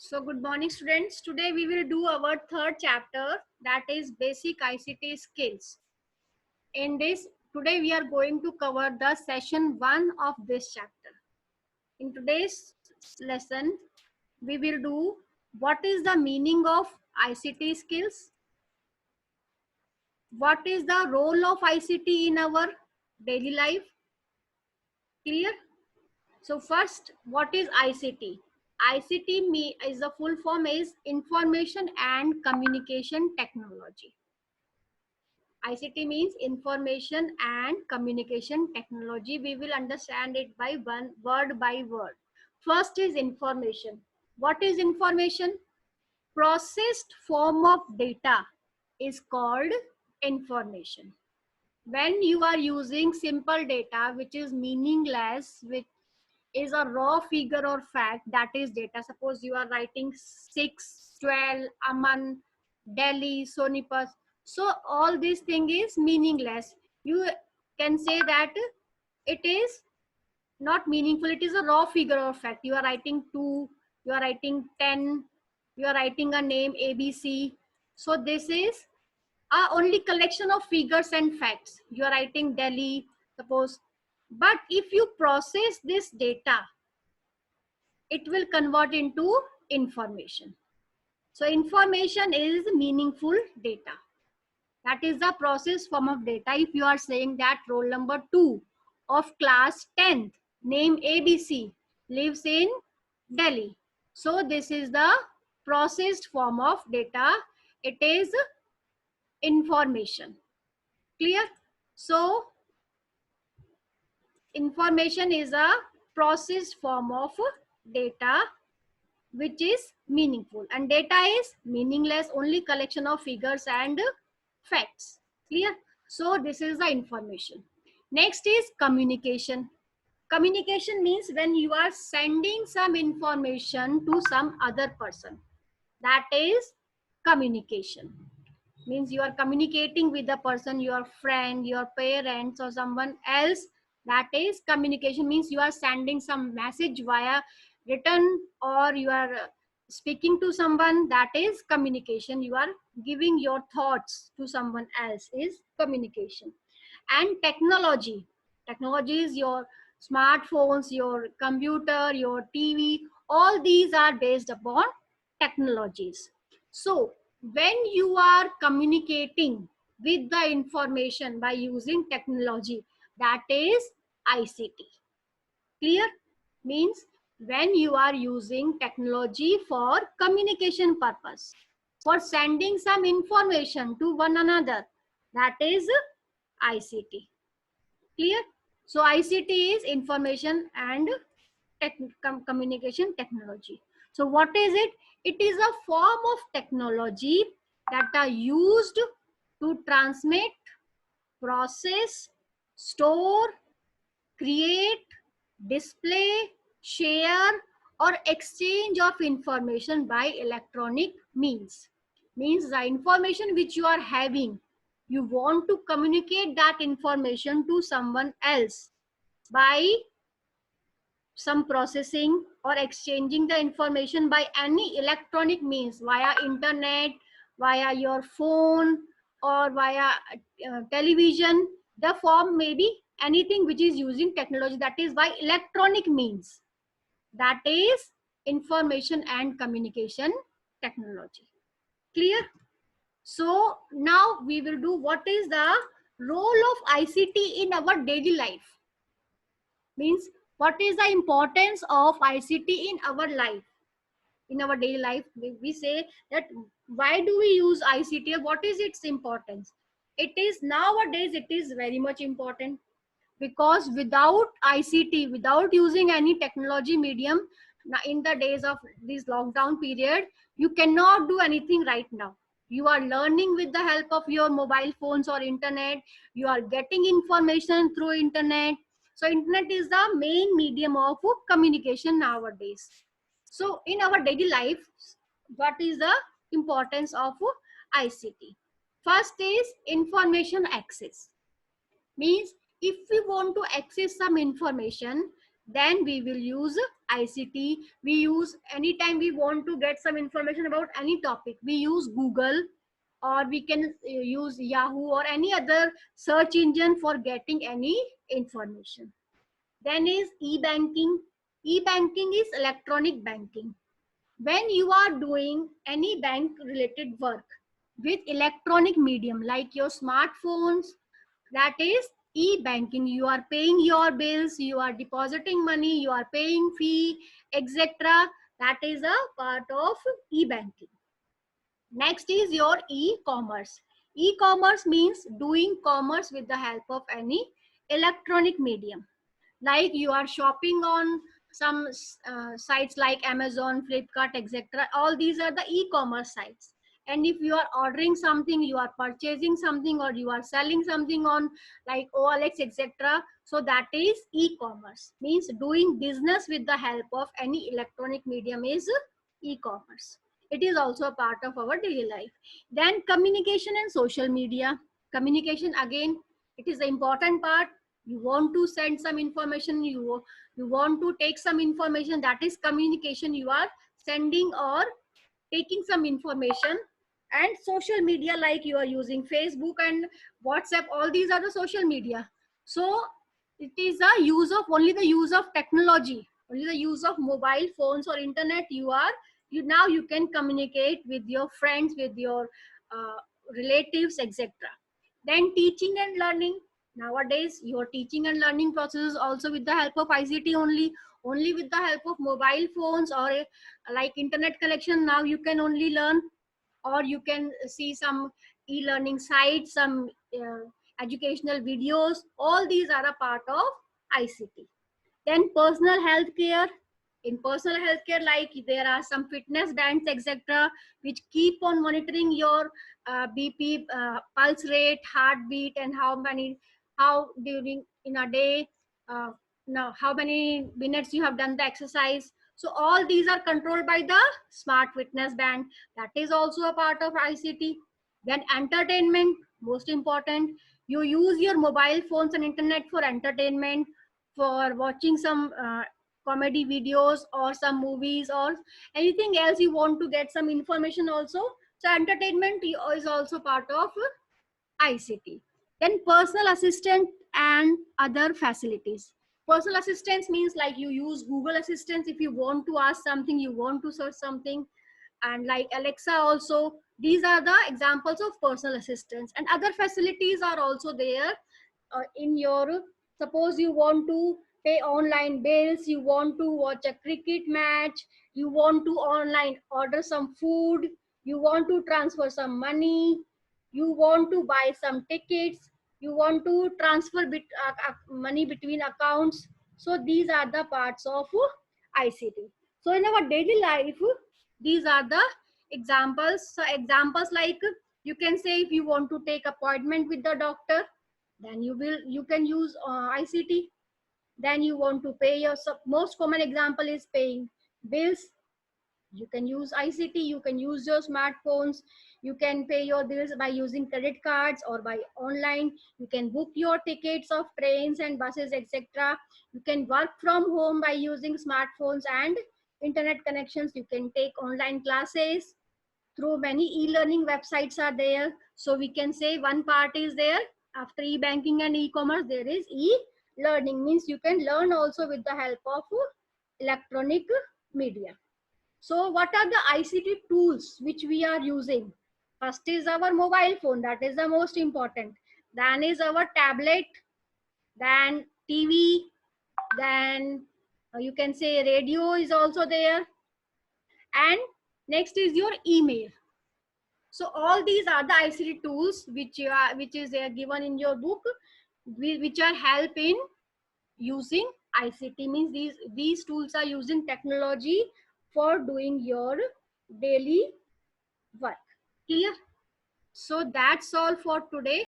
So good morning students. Today we will do our third chapter, that is basic ICT skills. In this, today we are going to cover the session 1 of this chapter. In today's lesson we will do what is the meaning of ICT skills, what is the role of ICT in our daily life. Clear? So first, what is ICT? ICT is the full form is Information and Communication Technology. ICT means Information and Communication Technology. We will understand it by one word by word. First is information. What is information? Processed form of data is called information. When you are using simple data which is meaningless, which is a raw figure or fact, that is data. Suppose you are writing 6, 12, Aman, Delhi, Sonipat. So all this thing is meaningless. You can say that it is not meaningful. It is a raw figure or fact. You are writing 2, you are writing 10, you are writing a name ABC. So this is only collection of figures and facts. You are writing Delhi, suppose. But if you process this data, it will convert into information. So information is meaningful data. That is the process form of data. If you are saying that roll number 2 of class 10th, name ABC, lives in Delhi. So this is the processed form of data. It is information. Clear? So information is a processed form of data which is meaningful, and data is meaningless, only collection of figures and facts. Clear? So this is the information. Next is communication. Communication means when you are sending some information to some other person, that is communication. Means you are communicating with the person, your friend, your parents, or someone else. That is communication. Means you are sending some message via written, or you are speaking to someone. That is communication. You are giving your thoughts to someone else is communication. And technology is your smartphones, your computer, your TV. All these are based upon technologies. So when you are communicating with the information by using technology, that is ICT. Clear? Means when you are using technology for communication purpose, for sending some information to one another, that is ICT. Clear? So ICT is information and communication technology. So what is it? It is a form of technology that are used to transmit, process, store, create, display, share, or exchange of information by electronic means. Means the information which you are having, you want to communicate that information to someone else by some processing or exchanging the information by any electronic means, via internet, via your phone, or via television. The form may be anything which is using technology, that is by electronic means. That is information and communication technology. Clear? So now we will do what is the role of ICT in our daily life. Means what is the importance of ICT in our life, in our daily life. We say that why do we use ICT, what is its importance. It is nowadays, it is very much important, because without ICT, without using any technology medium, in the days of this lockdown period, you cannot do anything right now. You are learning with the help of your mobile phones or internet. You are getting information through internet. So internet is the main medium of communication nowadays. So in our daily life, what is the importance of ICT? First is information access. Means if we want to access some information, Then we will use ICT. We use anytime we want to get some information about any topic, we use Google, or we can use Yahoo or any other search engine for getting any information. Then is e-banking. E-banking is electronic banking. When you are doing any bank related work with electronic medium like your smartphones, that is e-banking. You are paying your bills, you are depositing money, you are paying fee, etc. That is a part of e-banking. Next is your e-commerce. E-commerce means doing commerce with the help of any electronic medium. Like you are shopping on some sites like Amazon, Flipkart, etc. All these are the e-commerce sites. And if you are ordering something, you are purchasing something, or you are selling something on like OLX, etc. So that is e-commerce. Means doing business with the help of any electronic medium is e-commerce. It is also a part of our daily life. Then communication and social media. Communication, again, it is the important part. You want to send some information, you want to take some information, that is communication. You are sending or taking some information. And social media, like you are using Facebook and WhatsApp, all these are the social media. So it is a use of only the use of technology, only the use of mobile phones or internet. You now you can communicate with your friends, with your uh, relatives, etc. Then teaching and learning. Nowadays your teaching and learning process is also with the help of ICT only. Only with the help of mobile phones or like internet connection, now you can only learn. Or you can see some e-learning sites, some educational videos. All these are a part of ICT. Then personal health care. In personal health care, like there are some fitness bands, etc., which keep on monitoring your BP, pulse rate, heartbeat, and how during in a day, uh, now how many minutes you have done the exercise. So all these are controlled by the smart fitness band. That is also a part of ICT. Then entertainment, most important. You use your mobile phones and internet for entertainment, for watching some comedy videos or some movies or anything else you want to get some information also. So entertainment is also part of ICT. Then personal assistant and other facilities. Personal assistance means like you use Google Assistant if you want to ask something, you want to search something, and like Alexa also. These are the examples of personal assistance. And other facilities are also there in your, suppose you want to pay online bills, you want to watch a cricket match, you want to online order some food, you want to transfer some money, you want to buy some tickets, you want to transfer money between accounts. So these are the parts of ICT. So in our daily life, these are the examples. So examples like, you can say if you want to take appointment with the doctor, then you can use ICT. Then you want to pay your, most common example is paying bills, you can use ICT. You can use your smartphones, you can pay your bills by using credit cards or by online. You can book your tickets of trains and buses, etc. You can work from home by using smartphones and internet connections. You can take online classes through many e-learning websites are there. So we can say one part is there. After e-banking and e-commerce, there is e-learning, means you can learn also with the help of electronic media. So what are the ICT tools which we are using? First is our mobile phone, that is the most important. Then is our tablet, then TV, then you can say radio is also there. And next is your email. So all these are the ICT tools which is given in your book, which are help in using ICT. Means these tools are using technology for doing your daily work. Clear? So that's all for today.